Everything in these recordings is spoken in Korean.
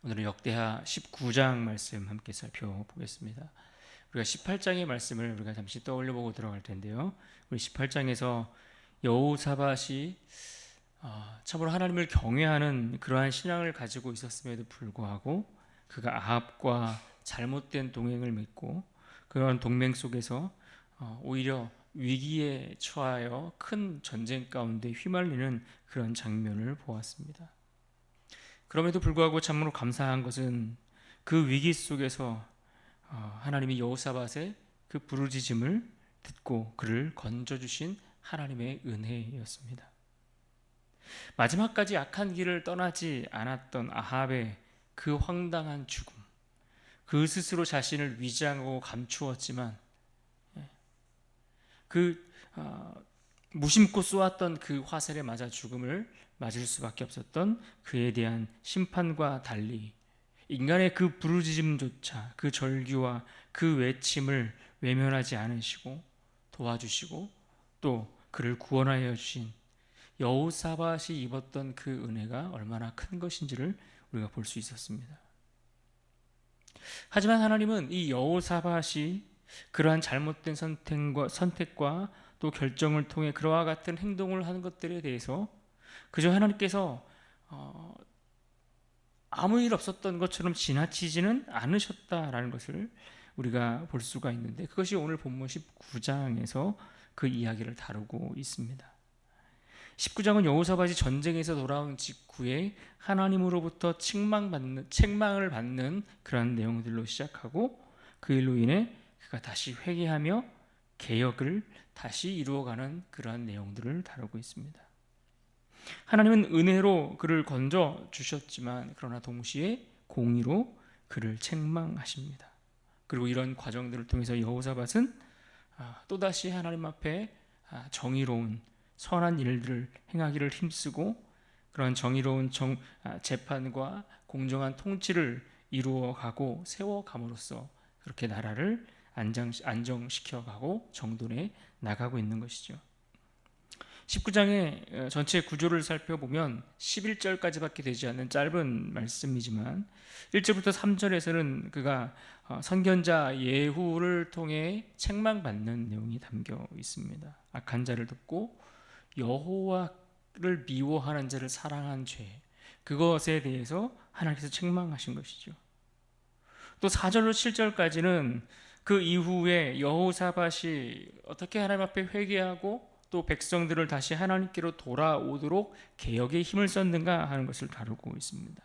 오늘은 역대하 19장 말씀 함께 살펴보겠습니다. 우리가 18장의 말씀을 우리가 잠시 떠올려보고 들어갈 텐데요. 우리 18장에서 여호사밧이 참으로 하나님을 경외하는 그러한 신앙을 가지고 있었음에도 불구하고 그가 아합과 잘못된 동행을 맺고 그런 동맹 속에서 오히려 위기에 처하여 큰 전쟁 가운데 휘말리는 그런 장면을 보았습니다. 그럼에도 불구하고 참으로 감사한 것은 그 위기 속에서 하나님이 여호사밧의 그 부르짖음을 듣고 그를 건져주신 하나님의 은혜였습니다. 마지막까지 악한 길을 떠나지 않았던 아합의 그 황당한 죽음, 그 스스로 자신을 위장하고 감추었지만 그 무심코 쏘았던 그 화살에 맞아 죽음을 맞을 수밖에 없었던 그에 대한 심판과 달리 인간의 그 부르짖음조차 그 절규와 그 외침을 외면하지 않으시고 도와주시고 또 그를 구원하여 주신 여호사밧이 입었던 그 은혜가 얼마나 큰 것인지를 우리가 볼 수 있었습니다. 하지만 하나님은 이 여호사밧이 그러한 잘못된 선택과 또 결정을 통해 그와 같은 행동을 하는 것들에 대해서 그저 하나님께서 아무 일 없었던 것처럼 지나치지는 않으셨다라는 것을 우리가 볼 수가 있는데, 그것이 오늘 본문 19장에서 그 이야기를 다루고 있습니다. 19장은 여호사밧이 전쟁에서 돌아온 직후에 하나님으로부터 책망을 받는 그런 내용들로 시작하고, 그 일로 인해 그가 다시 회개하며 개혁을 다시 이루어가는 그러한 내용들을 다루고 있습니다. 하나님은 은혜로 그를 건져 주셨지만 그러나 동시에 공의로 그를 책망하십니다. 그리고 이런 과정들을 통해서 여호사밧은 또다시 하나님 앞에 정의로운 선한 일들을 행하기를 힘쓰고 그런 정의로운 재판과 공정한 통치를 이루어가고 세워감으로써 그렇게 나라를 안정시켜가고 정돈해 나가고 있는 것이죠. 19장의 전체 구조를 살펴보면 11절까지밖에 되지 않는 짧은 말씀이지만 1절부터 3절에서는 그가 선견자 예후를 통해 책망받는 내용이 담겨 있습니다. 악한 자를 돕고 여호와를 미워하는 자를 사랑한 죄, 그것에 대해서 하나님께서 책망하신 것이죠. 또 4절로 7절까지는 그 이후에 여호사밧이 어떻게 하나님 앞에 회개하고 또 백성들을 다시 하나님께로 돌아오도록 개혁의 힘을 썼는가 하는 것을 다루고 있습니다.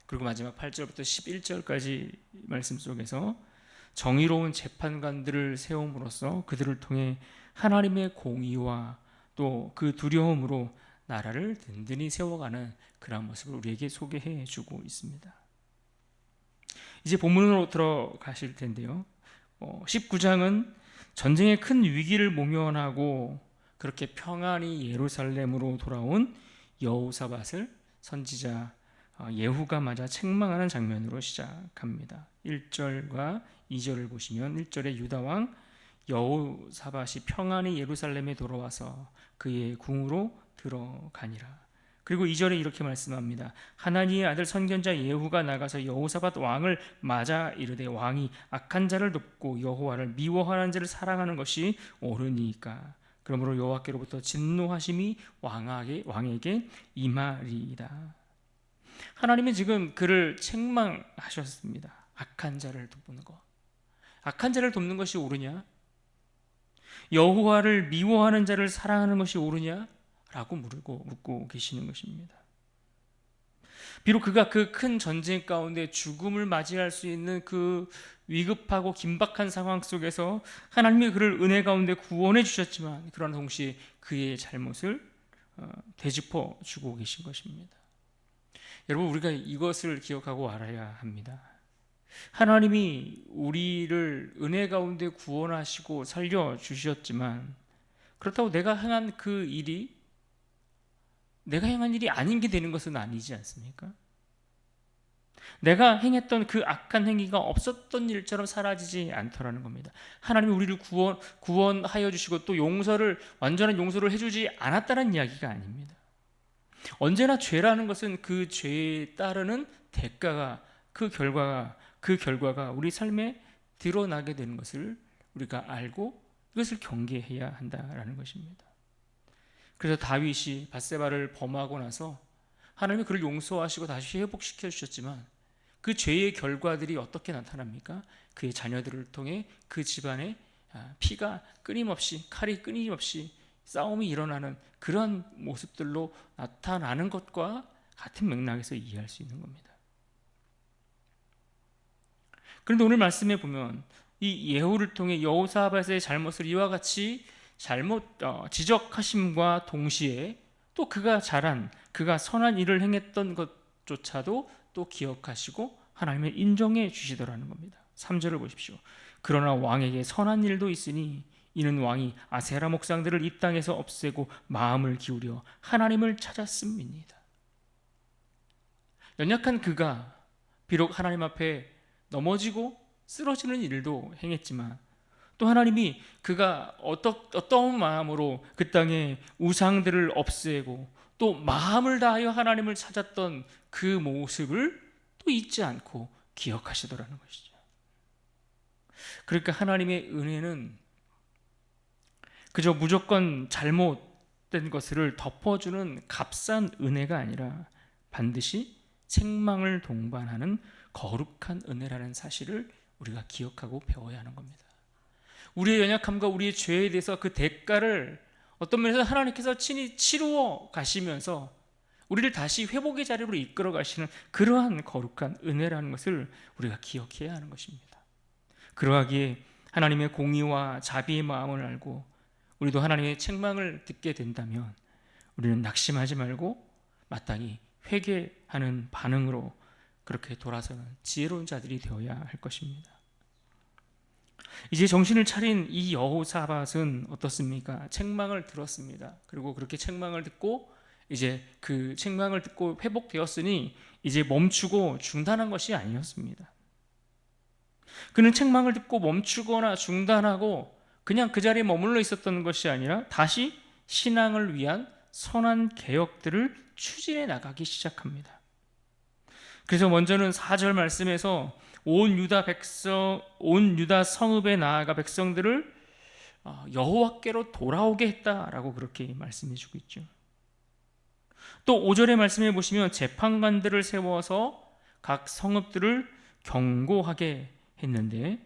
그리고 마지막 8절부터 11절까지 말씀 속에서 정의로운 재판관들을 세움으로써 그들을 통해 하나님의 공의와 또 그 두려움으로 나라를 든든히 세워가는 그런 모습을 우리에게 소개해 주고 있습니다. 이제 본문으로 들어가실 텐데요. 19장은 전쟁의 큰 위기를 모면하고 그렇게 평안히 예루살렘으로 돌아온 여호사밧을 선지자 예후가 맞아 책망하는 장면으로 시작합니다. 1절과 2절을 보시면 1절에 유다왕 여호사밧이 평안히 예루살렘에 돌아와서 그의 궁으로 들어가니라. 그리고 2절에 이렇게 말씀합니다. 하나님의 아들 선견자 예후가 나가서 여호사밧 왕을 맞아 이르되 왕이 악한 자를 돕고 여호와를 미워하는 자를 사랑하는 것이 옳으니까 그러므로 여호와께로부터 진노하심이 왕에게 임하리이다. 하나님은 지금 그를 책망하셨습니다. 악한 자를 돕는 것, 악한 자를 돕는 것이 옳으냐? 여호와를 미워하는 자를 사랑하는 것이 옳으냐? 라고 묻고 계시는 것입니다. 비록 그가 그 큰 전쟁 가운데 죽음을 맞이할 수 있는 그 위급하고 긴박한 상황 속에서 하나님이 그를 은혜 가운데 구원해 주셨지만 그러나 동시에 그의 잘못을 되짚어 주고 계신 것입니다. 여러분, 우리가 이것을 기억하고 알아야 합니다. 하나님이 우리를 은혜 가운데 구원하시고 살려주셨지만 그렇다고 내가 행한 일이 아닌 게 되는 것은 아니지 않습니까? 내가 행했던 그 악한 행위가 없었던 일처럼 사라지지 않더라는 겁니다. 하나님이 우리를 구원하여 주시고 또 완전한 용서를 해주지 않았다는 이야기가 아닙니다. 언제나 죄라는 것은 그 죄에 따르는 대가가 그 결과가 우리 삶에 드러나게 되는 것을 우리가 알고 이것을 경계해야 한다라는 것입니다. 그래서 다윗이 밧세바를 범하고 나서 하나님이 그를 용서하시고 다시 회복시켜 주셨지만 그 죄의 결과들이 어떻게 나타납니까? 그의 자녀들을 통해 그 집안에 피가 끊임없이, 칼이 끊임없이 싸움이 일어나는 그런 모습들로 나타나는 것과 같은 맥락에서 이해할 수 있는 겁니다. 그런데 오늘 말씀에 보면 이 예후를 통해 여호사밧의 잘못을 이와 같이 지적하심과 동시에 또 그가 선한 일을 행했던 것조차도 또 기억하시고 하나님을 인정해 주시더라는 겁니다. 3절을 보십시오. 그러나 왕에게 선한 일도 있으니 이는 왕이 아세라 목상들을 이 땅에서 없애고 마음을 기울여 하나님을 찾았음이니이다. 연약한 그가 비록 하나님 앞에 넘어지고 쓰러지는 일도 행했지만 또 하나님이 그가 어떤 마음으로 그 땅에 우상들을 없애고 또 마음을 다하여 하나님을 찾았던 그 모습을 또 잊지 않고 기억하시더라는 것이죠. 그러니까 하나님의 은혜는 그저 무조건 잘못된 것을 덮어주는 값싼 은혜가 아니라 반드시 책망을 동반하는 거룩한 은혜라는 사실을 우리가 기억하고 배워야 하는 겁니다. 우리의 연약함과 우리의 죄에 대해서 그 대가를 어떤 면에서 하나님께서 친히 치루어 가시면서 우리를 다시 회복의 자리로 이끌어 가시는 그러한 거룩한 은혜라는 것을 우리가 기억해야 하는 것입니다. 그러하기에 하나님의 공의와 자비의 마음을 알고 우리도 하나님의 책망을 듣게 된다면 우리는 낙심하지 말고 마땅히 회개하는 반응으로 그렇게 돌아서는 지혜로운 자들이 되어야 할 것입니다. 이제 정신을 차린 이 여호사밧은 어떻습니까? 책망을 들었습니다. 그리고 그렇게 책망을 듣고 이제 그 책망을 듣고 회복되었으니 이제 멈추고 중단한 것이 아니었습니다. 그는 책망을 듣고 멈추거나 중단하고 그냥 그 자리에 머물러 있었던 것이 아니라 다시 신앙을 위한 선한 개혁들을 추진해 나가기 시작합니다. 그래서 먼저는 4절 말씀에서 온 유다 성읍에 나아가 백성들을 여호와께로 돌아오게 했다라고 그렇게 말씀해 주고 있죠. 또 5절의 말씀에 보시면 재판관들을 세워서 각 성읍들을 경고하게 했는데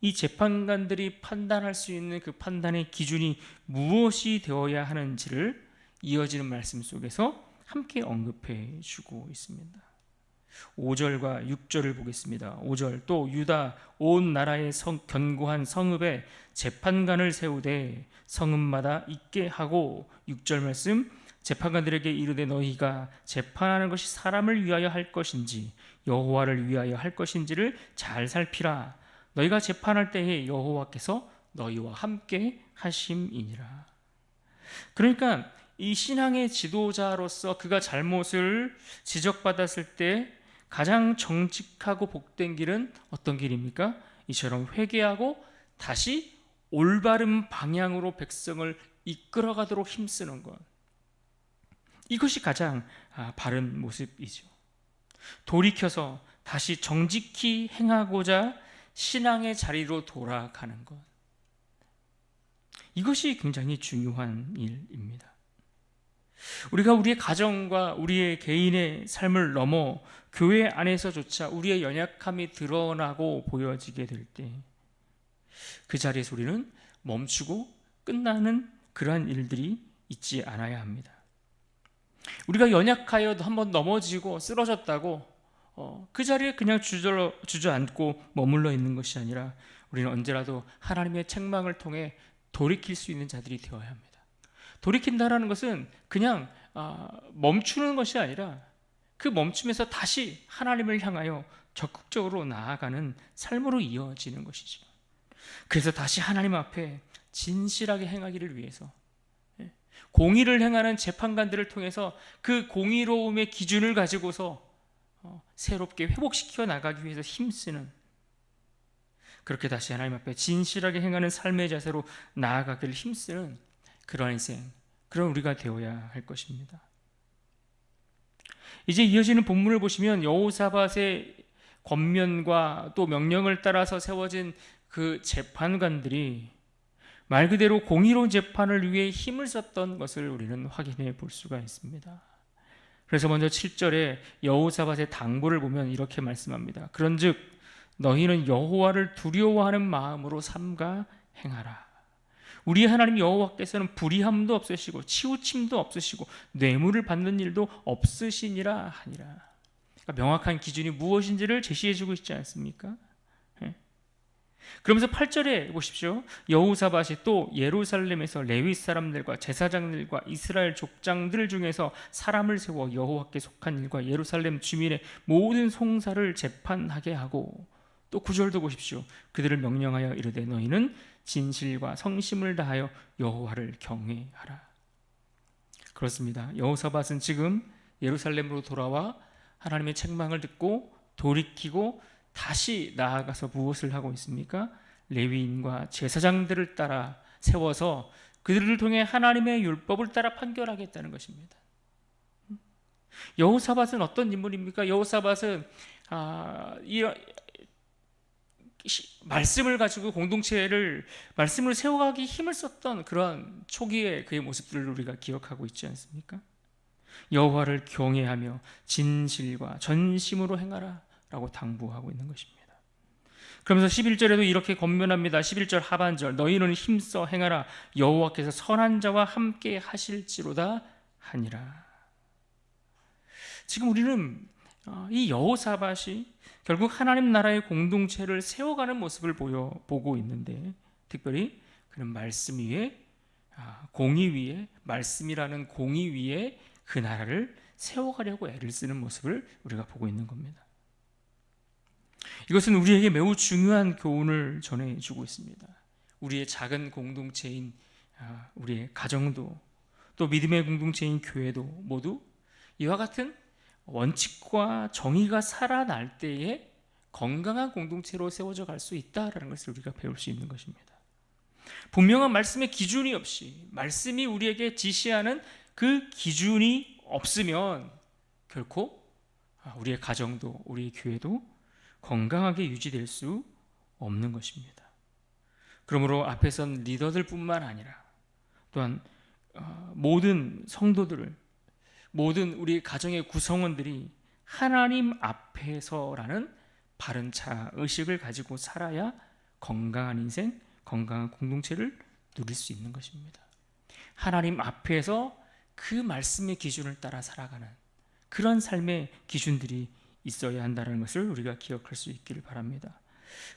이 재판관들이 판단할 수 있는 그 판단의 기준이 무엇이 되어야 하는지를 이어지는 말씀 속에서 함께 언급해 주고 있습니다. 5절과 6절을 보겠습니다. 5절 또 유다 온 나라의 견고한 성읍에 재판관을 세우되 성읍마다 있게 하고 6절 말씀 재판관들에게 이르되 너희가 재판하는 것이 사람을 위하여 할 것인지 여호와를 위하여 할 것인지를 잘 살피라. 너희가 재판할 때에 여호와께서 너희와 함께 하심이니라. 그러니까 이 신앙의 지도자로서 그가 잘못을 지적받았을 때 가장 정직하고 복된 길은 어떤 길입니까? 이처럼 회개하고 다시 올바른 방향으로 백성을 이끌어가도록 힘쓰는 것. 이것이 가장 바른 모습이죠. 돌이켜서 다시 정직히 행하고자 신앙의 자리로 돌아가는 것. 이것이 굉장히 중요한 일입니다. 우리가 우리의 가정과 우리의 개인의 삶을 넘어 교회 안에서조차 우리의 연약함이 드러나고 보여지게 될 때 그 자리에서 우리는 멈추고 끝나는 그러한 일들이 있지 않아야 합니다. 우리가 연약하여 한번 넘어지고 쓰러졌다고 그 자리에 그냥 주저앉고 머물러 있는 것이 아니라 우리는 언제라도 하나님의 책망을 통해 돌이킬 수 있는 자들이 되어야 합니다. 돌이킨다라는 것은 그냥 멈추는 것이 아니라 그 멈춤에서 다시 하나님을 향하여 적극적으로 나아가는 삶으로 이어지는 것이죠. 그래서 다시 하나님 앞에 진실하게 행하기를 위해서 공의를 행하는 재판관들을 통해서 그 공의로움의 기준을 가지고서 새롭게 회복시켜 나가기 위해서 힘쓰는, 그렇게 다시 하나님 앞에 진실하게 행하는 삶의 자세로 나아가기를 힘쓰는 그러한 인생, 그런 우리가 되어야 할 것입니다. 이제 이어지는 본문을 보시면 여호사밧의 권면과 또 명령을 따라서 세워진 그 재판관들이 말 그대로 공의로운 재판을 위해 힘을 썼던 것을 우리는 확인해 볼 수가 있습니다. 그래서 먼저 7절에 여호사밧의 당부를 보면 이렇게 말씀합니다. 그런즉 너희는 여호와를 두려워하는 마음으로 삼가 행하라. 우리 하나님 여호와께서는 불의함도 없으시고 치우침도 없으시고 뇌물을 받는 일도 없으시니라 하니라. 그러니까 명확한 기준이 무엇인지를 제시해주고 있지 않습니까? 그러면서 8절에 보십시오. 여호사밧이 또 예루살렘에서 레위 사람들과 제사장들과 이스라엘 족장들 중에서 사람을 세워 여호와께 속한 일과 예루살렘 주민의 모든 송사를 재판하게 하고, 또 9절도 보십시오. 그들을 명령하여 이르되 너희는 진실과 성심을 다하여 여호와를 경외하라. 그렇습니다. 여호사밧은 지금 예루살렘으로 돌아와 하나님의 책망을 듣고 돌이키고 다시 나아가서 무엇을 하고 있습니까? 레위인과 제사장들을 따라 세워서 그들을 통해 하나님의 율법을 따라 판결하겠다는 것입니다. 여호사밧은 어떤 인물입니까? 여호사밧은 말씀을 가지고 말씀을 세워가기 힘을 썼던 그런 초기의 그의 모습들을 우리가 기억하고 있지 않습니까? 여호와를 경외하며 진실과 전심으로 행하라 라고 당부하고 있는 것입니다. 그러면서 11절에도 이렇게 권면합니다. 11절 하반절, 너희는 힘써 행하라. 여호와께서 선한 자와 함께 하실지로다 하니라. 지금 우리는 이 여호사밧이 결국 하나님 나라의 공동체를 세워가는 모습을 보고 있는데, 특별히 그는 말씀 위에, 공의 위에, 말씀이라는 공의 위에 그 나라를 세워가려고 애를 쓰는 모습을 우리가 보고 있는 겁니다. 이것은 우리에게 매우 중요한 교훈을 전해주고 있습니다. 우리의 작은 공동체인 우리의 가정도, 또 믿음의 공동체인 교회도 모두 이와 같은 원칙과 정의가 살아날 때에 건강한 공동체로 세워져 갈 수 있다라는 것을 우리가 배울 수 있는 것입니다. 분명한 말씀의 기준이 없이, 말씀이 우리에게 지시하는 그 기준이 없으면 결코 우리의 가정도 우리의 교회도 건강하게 유지될 수 없는 것입니다. 그러므로 앞에 선 리더들뿐만 아니라 또한 모든 성도들을, 모든 우리 가정의 구성원들이 하나님 앞에서라는 바른 자의식을 가지고 살아야 건강한 인생, 건강한 공동체를 누릴 수 있는 것입니다. 하나님 앞에서 그 말씀의 기준을 따라 살아가는 그런 삶의 기준들이 있어야 한다는 것을 우리가 기억할 수 있기를 바랍니다.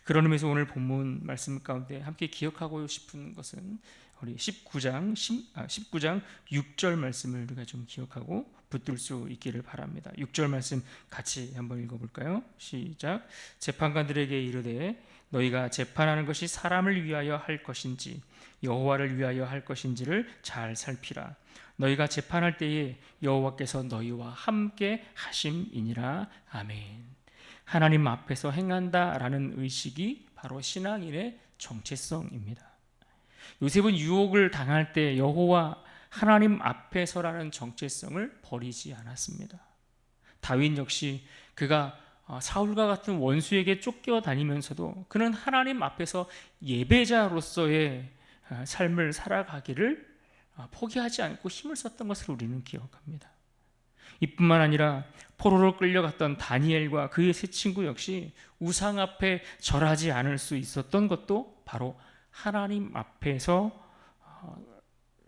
그런 의미에서 오늘 본문 말씀 가운데 함께 기억하고 싶은 것은 우리 19장 6절 말씀을 우리가 좀 기억하고 붙들 수 있기를 바랍니다. 6절 말씀 같이 한번 읽어볼까요? 시작. 재판관들에게 이르되 너희가 재판하는 것이 사람을 위하여 할 것인지 여호와를 위하여 할 것인지를 잘 살피라. 너희가 재판할 때에 여호와께서 너희와 함께 하심이니라. 아멘. 하나님 앞에서 행한다라는 의식이 바로 신앙인의 정체성입니다. 요셉은 유혹을 당할 때 여호와 하나님 앞에서라는 정체성을 버리지 않았습니다. 다윗 역시 그가 사울과 같은 원수에게 쫓겨다니면서도 그는 하나님 앞에서 예배자로서의 삶을 살아가기를 포기하지 않고 힘을 썼던 것을 우리는 기억합니다. 이뿐만 아니라 포로로 끌려갔던 다니엘과 그의 세 친구 역시 우상 앞에 절하지 않을 수 있었던 것도 바로 하나님 앞에서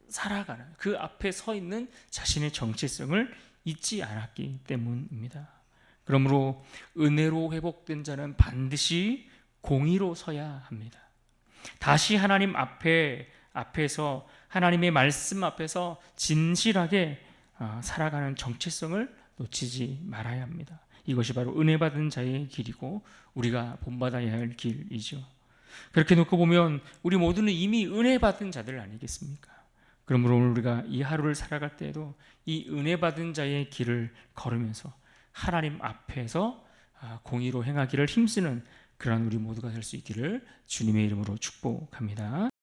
살아가는, 그 앞에 서 있는 자신의 정체성을 잊지 않았기 때문입니다. 그러므로 은혜로 회복된 자는 공의로 서야 합니다. 다시 하나님 앞에서 하나님의 말씀 앞에서 진실하게 살아가는 정체성을 놓치지 말아야 합니다. 이것이 바로 은혜 받은 자의 길이고 우리가 본받아야 할 길이죠. 그렇게 놓고 보면 우리 모두는 이미 은혜 받은 자들 아니겠습니까? 그러므로 오늘 우리가 이 하루를 살아갈 때에도 이 은혜 받은 자의 길을 걸으면서 하나님 앞에서 공의로 행하기를 힘쓰는 그런 우리 모두가 될 수 있기를 주님의 이름으로 축복합니다.